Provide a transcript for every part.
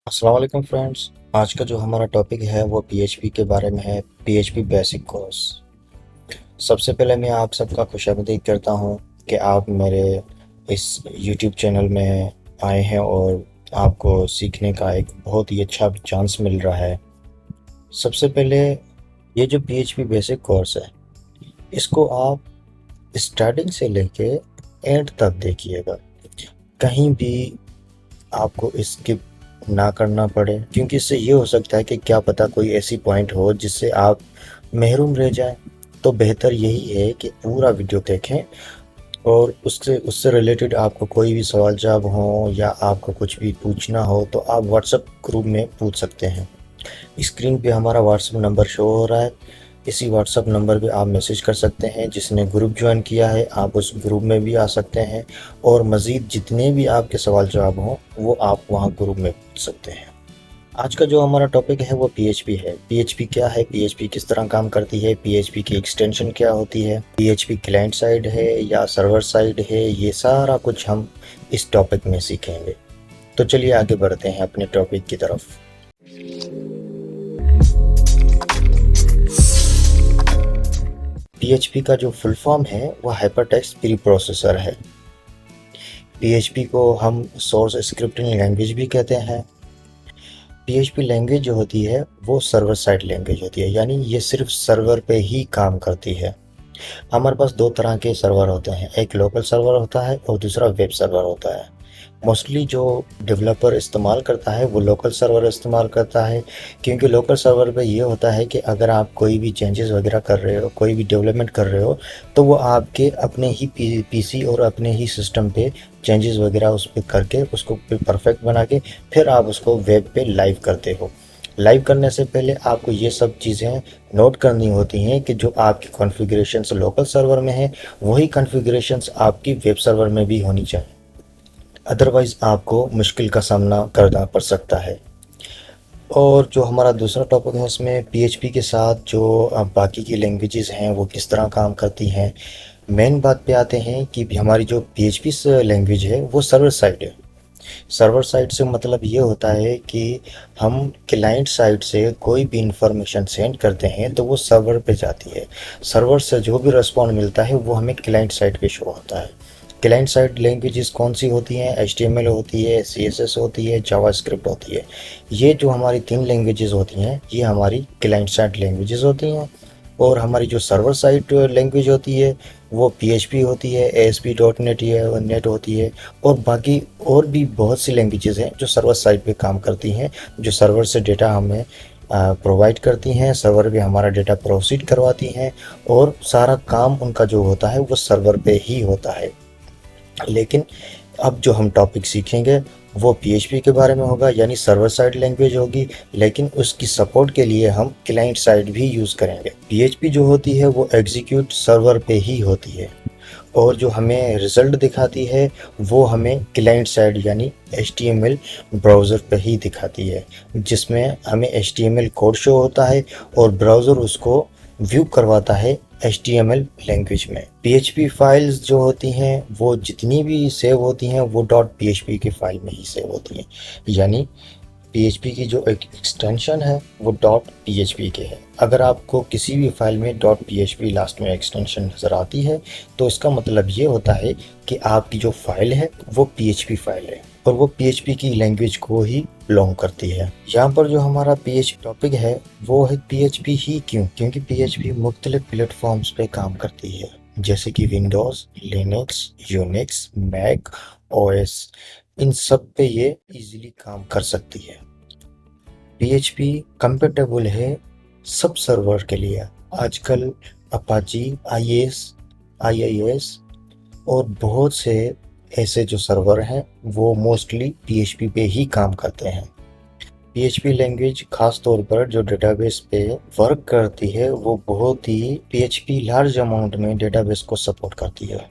अस्सलाम वालेकुम फ्रेंड्स। आज का जो हमारा टॉपिक है वो पीएचपी के बारे में है। PHP basic course. सबसे पहले मैं आप सबका खुशामदीद करता हूँ कि आप मेरे इस यूट्यूब चैनल में आए हैं और आपको सीखने का एक बहुत ही अच्छा चांस मिल रहा है। सबसे पहले ये जो पीएचपी बेसिक कोर्स है, इसको आप स्टार्टिंग से लेके एंड तक देखिएगा। कहीं भी आपको स्किप ना करना पड़े, क्योंकि इससे ये हो सकता है कि क्या पता कोई ऐसी पॉइंट हो जिससे आप महरूम रह जाएं। तो बेहतर यही है कि पूरा वीडियो देखें और उससे उससे रिलेटेड आपको कोई भी सवाल जवाब हो या आपको कुछ भी पूछना हो तो आप व्हाट्सएप ग्रुप में पूछ सकते हैं। स्क्रीन पे हमारा व्हाट्सएप नंबर शो हो रहा है। इसी व्हाट्सएप नंबर पे आप मैसेज कर सकते हैं। जिसने ग्रुप ज्वाइन किया है आप उस ग्रुप में भी आ सकते हैं और मज़ीद जितने भी आपके सवाल जवाब हों वो आप वहाँ ग्रुप में पूछ सकते हैं। आज का जो हमारा टॉपिक है वो पीएचपी है। पीएचपी क्या है, पीएचपी किस तरह काम करती है, पीएचपी की एक्सटेंशन क्या होती है, पीएचपी क्लाइंट साइड है या सर्वर साइड है, ये सारा कुछ हम इस टॉपिक में सीखेंगे। तो चलिए आगे बढ़ते हैं अपने टॉपिक की तरफ। पीएचपी का जो फुल फॉर्म है वो हाइपरटेक्स्ट प्री प्रोसेसर है। पीएचपी को हम सोर्स स्क्रिप्टिंग लैंग्वेज भी कहते हैं। पीएचपी लैंग्वेज जो होती है वो सर्वर साइड लैंग्वेज होती है, यानी ये सिर्फ सर्वर पे ही काम करती है। हमारे पास दो तरह के सर्वर होते हैं, एक लोकल सर्वर होता है और दूसरा वेब सर्वर होता है। मोस्टली जो डेवलपर इस्तेमाल करता है वो लोकल सर्वर इस्तेमाल करता है, क्योंकि लोकल सर्वर पे ये होता है कि अगर आप कोई भी चेंजेस वगैरह कर रहे हो, कोई भी डेवलपमेंट कर रहे हो, तो वो आपके अपने ही पीसी और अपने ही सिस्टम पे चेंजेस वगैरह उस पर करके उसको परफेक्ट बना के फिर आप उसको वेब पे लाइव करते हो। लाइव करने से पहले आपको ये सब चीज़ें नोट करनी होती हैं कि जो आपकी कॉन्फ़िगरेशंस लोकल सर्वर में है वही कॉन्फ़िगरेशंस आपकी वेब सर्वर में भी होनी चाहिए, अदरवाइज़ आपको मुश्किल का सामना करना पड़ सकता है। और जो हमारा दूसरा टॉपिक है इसमें पीएचपी के साथ जो बाकी की लैंग्वेजेस हैं वो किस तरह काम करती हैं। मेन बात पे आते हैं कि हमारी जो पीएचपी लैंग्वेज है वो सर्वर साइड है। सर्वर साइड से मतलब ये होता है कि हम क्लाइंट साइड से कोई भी इंफॉर्मेशन सेंड करते हैं तो वो सर्वर पे जाती है। सर्वर से जो भी रिस्पॉन्ड मिलता है वो हमें क्लाइंट साइड पे शो होता है। क्लाइंट साइड लैंग्वेजेस कौन सी होती हैं? एचटीएमएल होती है, सीएसएस होती है, जावास्क्रिप्ट होती है। ये जो हमारी तीन लैंग्वेजेस होती हैं ये हमारी क्लाइंट साइड लैंग्वेजेस होती हैं। और हमारी जो सर्वर साइड लैंग्वेज होती है वो पीएचपी होती है, एएसपी डॉट नेट है, नेट होती है। और बाकी और भी बहुत सी लैंग्वेजेस हैं जो सर्वर साइड पे काम करती हैं, जो सर्वर से डेटा हमें प्रोवाइड करती हैं, सर्वर पे हमारा डेटा प्रोसीड करवाती हैं और सारा काम उनका जो होता है वो सर्वर पे ही होता है। लेकिन अब जो हम टॉपिक सीखेंगे वो पीएचपी के बारे में होगा, यानी सर्वर साइड लैंग्वेज होगी, लेकिन उसकी सपोर्ट के लिए हम क्लाइंट साइड भी यूज़ करेंगे। पीएचपी जो होती है वो एग्जीक्यूट सर्वर पे ही होती है और जो हमें रिज़ल्ट दिखाती है वो हमें क्लाइंट साइड यानी एचटीएमएल ब्राउज़र पे ही दिखाती है, जिसमें हमें एचटीएमएल कोड शो होता है और ब्राउज़र उसको व्यू करवाता है एचटीएमएल लैंग्वेज में। पीएचपी फाइल्स जो होती हैं वो जितनी भी सेव होती हैं वो डॉट पीएचपी की फाइल में ही सेव होती हैं, यानी पीएचपी की जो एक एक्सटेंशन है वो डॉट पीएचपी के है। अगर आपको किसी भी फाइल में डॉट पीएचपी लास्ट में एक्सटेंशन नज़र आती है तो इसका मतलब ये होता है कि आपकी जो फाइल है वो पीएचपी फाइल है और वो पीएचपी की लैंग्वेज को ही बिलोंग करती है। यहाँ पर जो हमारा पीएचपी टॉपिक है वो है पीएचपी ही क्यों, क्योंकि पीएचपी मुख्तलिफ प्लेटफॉर्म्स पे काम करती है, जैसे कि Windows, Linux, Unix, Mac OS, इन सब पे ये इजीली काम कर सकती है। पीएचपी कंपेटेबल है सब सर्वर के लिए। आजकल अपाची, आईआईएस और बहुत से ऐसे जो सर्वर हैं वो मोस्टली पीएचपी पे ही काम करते हैं। पीएचपी लैंग्वेज खास तौर पर जो डेटाबेस पे वर्क करती है वो बहुत ही पीएचपी लार्ज अमाउंट में डेटाबेस को सपोर्ट करती है।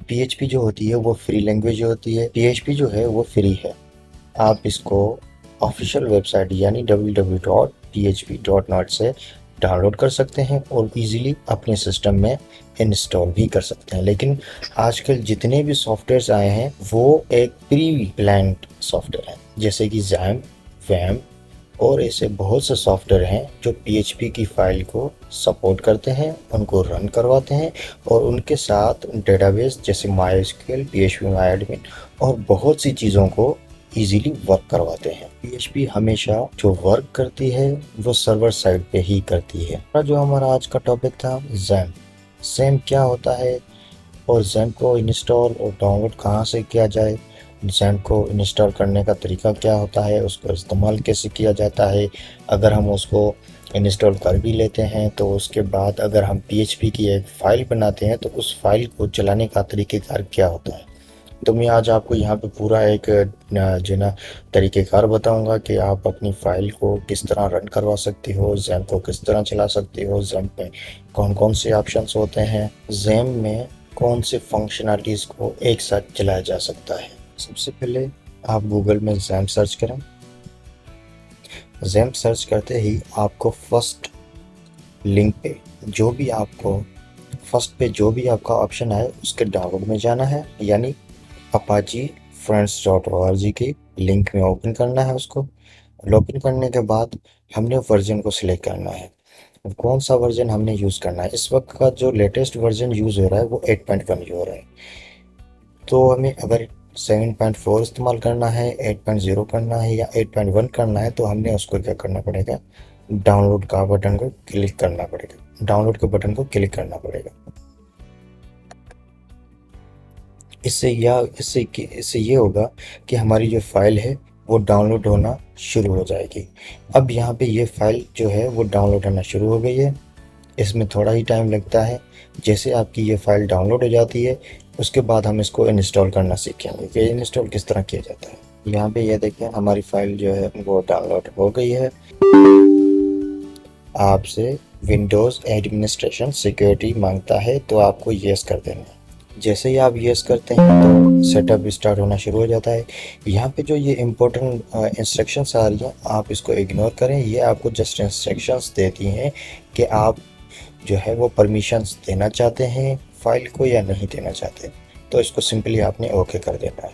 पीएचपी जो होती है वो फ्री लैंग्वेज होती है। पीएचपी जो है वो फ्री है। आप इसको ऑफिशियल वेबसाइट यानी www.php.net से डाउनलोड कर सकते हैं और इजीली अपने सिस्टम में इंस्टॉल भी कर सकते हैं। लेकिन आजकल जितने भी सॉफ्टवेयर्स आए हैं वो एक प्री प्लान्ड सॉफ्टवेयर हैं, जैसे कि जैम, वैम और ऐसे बहुत से सॉफ्टवेयर हैं जो पीएचपी की फाइल को सपोर्ट करते हैं, उनको रन करवाते हैं और उनके साथ डेटाबेस जैसे MySQL, PHP MyAdmin और बहुत सी चीज़ों को इजीली वर्क करवाते हैं। पीएचपी हमेशा जो वर्क करती है वो सर्वर साइड पे ही करती है। जो हमारा आज का टॉपिक था ज़ैम क्या होता है और ज़ैम को इंस्टॉल और डाउनलोड कहाँ से किया जाए, ज़ैम को इंस्टॉल करने का तरीका क्या होता है, उसको इस्तेमाल कैसे किया जाता है, अगर हम उसको इंस्टॉल कर भी लेते हैं तो उसके बाद अगर हम पीएचपी की एक फ़ाइल बनाते हैं तो उस फाइल को चलाने का तरीक़ेकार क्या होता है। तो मैं आज आपको यहाँ पे पूरा एक जो ना तरीक़ेकार बताऊँगा कि आप अपनी फ़ाइल को किस तरह रन करवा सकते हो, ज़ैम को किस तरह चला सकते हो, ज़ैम पे कौन कौन से ऑप्शंस होते हैं, ज़ैम में कौन से फंक्शनलिटीज़ को एक साथ चलाया जा सकता है। सबसे पहले आप गूगल में ज़ैम सर्च करें। ज़ैम सर्च करते ही आपको फर्स्ट लिंक पे जो भी आपका ऑप्शन आए उसके डाउनलोड में जाना है, यानी अपाची friends.org की लिंक में ओपन करना है। उसको ओपन करने के बाद हमने वर्जन को सिलेक्ट करना है, कौन सा वर्जन हमने यूज़ करना है। इस वक्त का जो लेटेस्ट वर्जन यूज़ हो रहा है वो 8.1 हो रहा है, तो हमें अगर 7.4 इस्तेमाल करना है, 8.0 करना है या 8.1 करना है तो हमने उसको क्या करना पड़ेगा, डाउनलोड के बटन को क्लिक करना पड़ेगा। इससे ये होगा कि हमारी जो फाइल है वो डाउनलोड होना शुरू हो जाएगी। अब यहाँ पे ये फाइल जो है वो डाउनलोड होना शुरू हो गई है। इसमें थोड़ा ही टाइम लगता है। जैसे आपकी ये फाइल डाउनलोड हो जाती है उसके बाद हम इसको इंस्टॉल करना सीखेंगे कि इंस्टॉल किस तरह किया जाता है। यहाँ पे ये देखें हमारी फाइल जो है वो डाउनलोड हो गई है। आपसे विंडोज़ एडमिनिस्ट्रेशन सिक्योरिटी मांगता है तो आपको येस कर देना है। जैसे ही आप येस करते हैं तो सेटअप स्टार्ट होना शुरू हो जाता है। यहाँ पे जो ये इम्पोर्टेंट इंस्ट्रक्शंस आ रही हैं आप इसको इग्नोर करें। ये आपको जस्ट इंस्ट्रक्शंस देती हैं कि आप जो है वो परमिशंस देना चाहते हैं फाइल को या नहीं देना चाहते, तो इसको सिंपली आपने ओके कर देना है।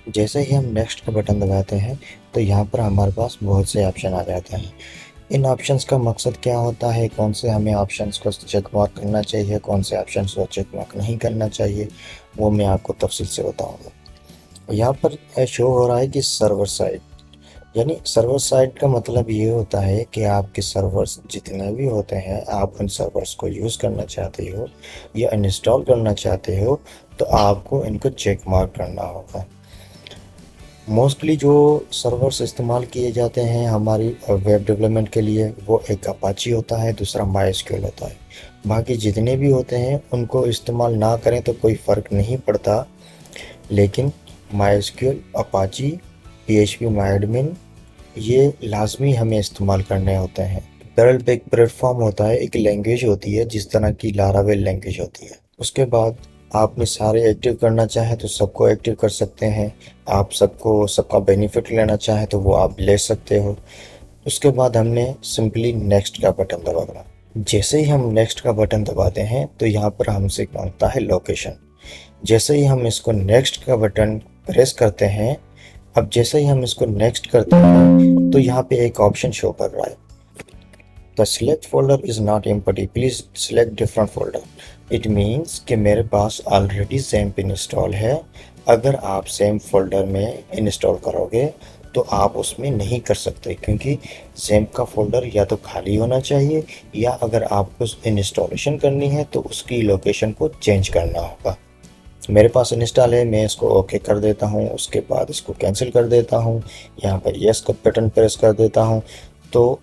जैसे ही हम नेक्स्ट का बटन दबाते हैं तो यहाँ पर हमारे पास बहुत से ऑप्शन आ जाते हैं। इन ऑप्शंस का मकसद क्या होता है, कौन से हमें ऑप्शंस को चेक मार्क करना चाहिए, कौन से ऑप्शंस को चेक मार्क नहीं करना चाहिए, वो मैं आपको तफसील से बताऊंगा। यहाँ पर शो हो रहा है कि सर्वर साइड, यानी सर्वर साइड का मतलब ये होता है कि आपके सर्वर्स जितने भी होते हैं आप उन सर्वर्स को यूज़ करना चाहते हो या इंस्टॉल करना चाहते हो तो आपको इनको चेक मार्क करना होगा। मोस्टली जो सर्वर्स इस्तेमाल किए जाते हैं हमारी वेब डेवलपमेंट के लिए वो एक अपाची होता है, दूसरा MySQL होता है। बाकी जितने भी होते हैं उनको इस्तेमाल ना करें तो कोई फ़र्क नहीं पड़ता, लेकिन MySQL, अपाची, PHP MyAdmin ये लाजमी हमें इस्तेमाल करने होते हैं। पैरेलल पे एक प्लेटफॉर्म होता है, एक लैंग्वेज होती है जिस तरह की लारावेल लैंग्वेज होती है। उसके बाद आपने सारे एक्टिव करना चाहे तो सबको एक्टिव कर सकते हैं, आप सबका बेनिफिट लेना चाहे तो वो आप ले सकते हो। उसके बाद हमने सिंपली नेक्स्ट का बटन दबाना। जैसे ही हम नेक्स्ट का बटन दबाते हैं तो यहाँ पर हमसे मांगता है लोकेशन। जैसे ही हम इसको नेक्स्ट का बटन प्रेस करते हैं, अब जैसे ही हम इसको नेक्स्ट करते हैं तो यहाँ पे एक ऑप्शन शो कर रहा है, the select folder is not empty, please select different folder. It means कि मेरे पास ऑलरेडी ज़ैम्प इंस्टॉल है। अगर आप ज़ैम्प फोल्डर में इंस्टॉल करोगे तो आप उसमें नहीं कर सकते, क्योंकि ज़ैम्प का फोल्डर या तो खाली होना चाहिए या अगर आपको इंस्टॉलेशन करनी है तो उसकी लोकेशन को चेंज करना होगा। मेरे पास इंस्टॉल है, मैं इसको ओके कर देता हूँ, उसके बाद इसको कैंसिल कर देता हूँ, यहाँ पर यस का बटन प्रेस कर देता हूँ तो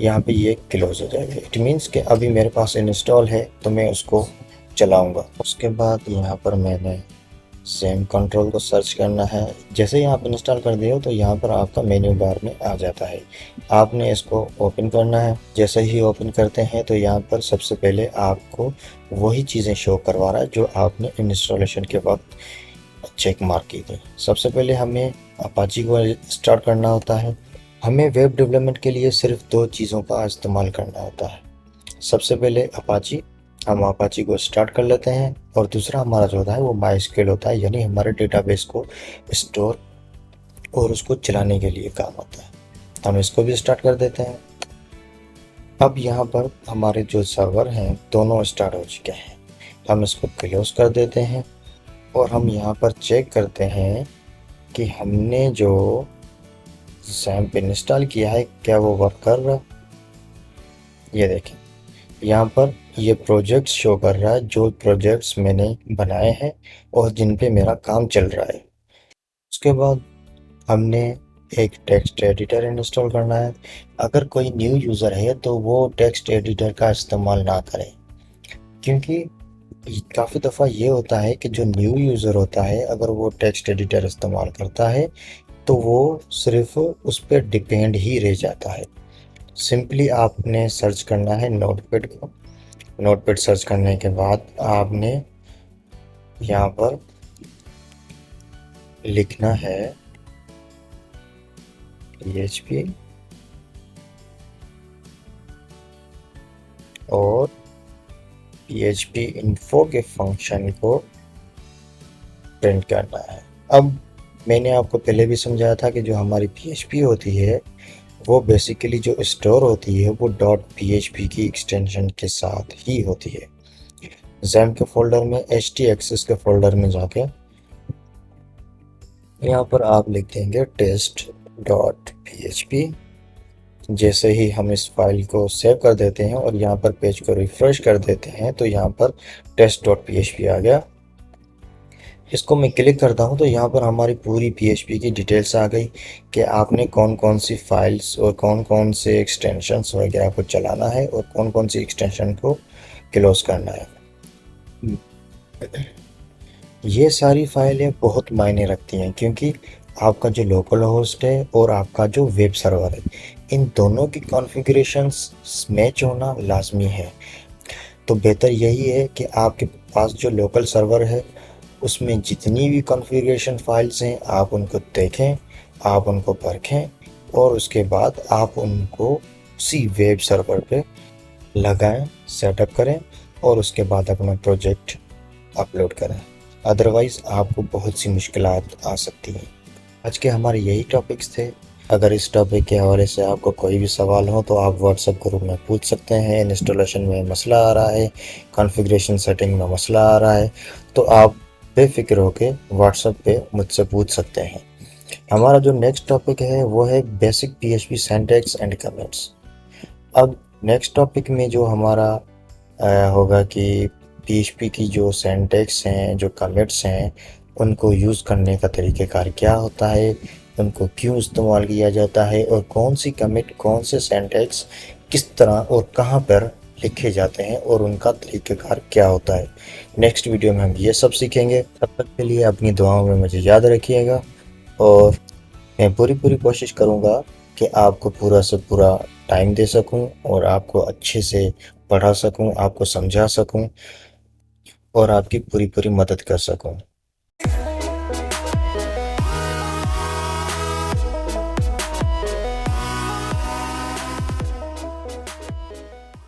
यहाँ पे ये क्लोज हो जाएगा। इट मीन्स कि अभी मेरे पास इंस्टॉल है तो मैं उसको चलाऊँगा। उसके बाद यहाँ पर मैंने सेम कंट्रोल को सर्च करना है। जैसे ही आप इंस्टॉल कर दिए हो तो यहाँ पर आपका मेन्यू बार में आ जाता है, आपने इसको ओपन करना है। जैसे ही ओपन करते हैं तो यहाँ पर सबसे पहले आपको वही चीज़ें शो करवा रहा है जो आपने इंस्टॉलेशन के वक्त चेक मार्क की थी। सबसे पहले हमें अपाची को स्टार्ट करना होता है। हमें वेब डेवलपमेंट के लिए सिर्फ दो चीज़ों का इस्तेमाल करना होता है। सबसे पहले अपाची, हम अपाची को स्टार्ट कर लेते हैं, और दूसरा हमारा जो होता है वो MySQL होता है, यानी हमारे डेटाबेस को स्टोर और उसको चलाने के लिए काम आता है। हम इसको भी स्टार्ट कर देते हैं। अब यहाँ पर हमारे जो सर्वर हैं दोनों स्टार्ट हो चुके हैं। हम इसको क्लोज कर देते हैं और हम यहाँ पर चेक करते हैं कि हमने जो XAMPP इंस्टॉल किया है क्या वो वर्क कर रहा है। ये देखें, यहाँ पर ये प्रोजेक्ट्स शो कर रहा है जो प्रोजेक्ट्स मैंने बनाए हैं और जिन पे मेरा काम चल रहा है। उसके बाद हमने एक टेक्स्ट एडिटर इंस्टॉल करना है। अगर कोई न्यू यूज़र है तो वो टेक्स्ट एडिटर का इस्तेमाल ना करें, क्योंकि काफ़ी दफ़ा ये होता है कि जो न्यू यूज़र होता है अगर वो टेक्स्ट एडिटर इस्तेमाल करता है तो वो सिर्फ उस पर डिपेंड ही रह जाता है। सिंपली आपने सर्च करना है नोटपैड को। नोटपैड सर्च करने के बाद आपने यहाँ पर लिखना है PHP और PHP इन्फो के फंक्शन को प्रिंट करना है। अब मैंने आपको पहले भी समझाया था कि जो हमारी PHP होती है वो बेसिकली जो स्टोर होती है वो .php की एक्सटेंशन के साथ ही होती है। XAMPP के फोल्डर में htaccess के फोल्डर में जाके यहाँ पर आप लिख देंगे test.php। जैसे ही हम इस फाइल को सेव कर देते हैं और यहाँ पर पेज को रिफ्रेश कर देते हैं तो यहाँ पर test.php आ गया। इसको मैं क्लिक करता हूँ तो यहाँ पर हमारी पूरी PHP की डिटेल्स आ गई कि आपने कौन कौन सी फाइल्स और कौन कौन से एक्सटेंशंस वगैरह को चलाना है और कौन कौन सी एक्सटेंशन को क्लोज करना है। ये सारी फाइलें बहुत मायने रखती हैं, क्योंकि आपका जो लोकल होस्ट है और आपका जो वेब सर्वर है इन दोनों की कॉन्फ़िगरेशंस मैच होना लाजमी है। तो बेहतर यही है कि आपके पास जो लोकल सर्वर है उसमें जितनी भी कॉन्फ़िगरेशन फाइल्स हैं आप उनको देखें, आप उनको परखें और उसके बाद आप उनको उसी वेब सर्वर पे लगाएं, सेटअप करें और उसके बाद अपना प्रोजेक्ट अपलोड करें। अदरवाइज़ आपको बहुत सी मुश्किलात आ सकती हैं। आज के हमारे यही टॉपिक्स थे। अगर इस टॉपिक के हवाले से आपको कोई भी सवाल हो तो आप व्हाट्सएप ग्रुप में पूछ सकते हैं। इंस्टॉलेशन में मसला आ रहा है, कॉन्फ़िगरेशन सेटिंग में मसला आ रहा है तो आप बेफिक्र होकर व्हाट्सएप पे मुझसे पूछ सकते हैं। हमारा जो नेक्स्ट टॉपिक है वो है basic PHP syntax and comments. अब नेक्स्ट टॉपिक में जो हमारा होगा कि PHP की जो सिंटैक्स हैं, जो कमेंट्स हैं, उनको यूज़ करने का तरीक़ेकार क्या होता है, उनको क्यों इस्तेमाल किया जाता है और कौन सी कमिट, कौन से सिंटैक्स किस तरह और कहाँ पर लिखे जाते हैं और उनका तरीक़ेकार क्या होता है। नेक्स्ट वीडियो में हम ये सब सीखेंगे। तब तक के लिए अपनी दुआओं में मुझे याद रखिएगा और मैं पूरी कोशिश करूँगा कि आपको पूरा से पूरा टाइम दे सकूँ और आपको अच्छे से पढ़ा सकूँ, आपको समझा सकूँ और आपकी पूरी मदद कर सकूँ।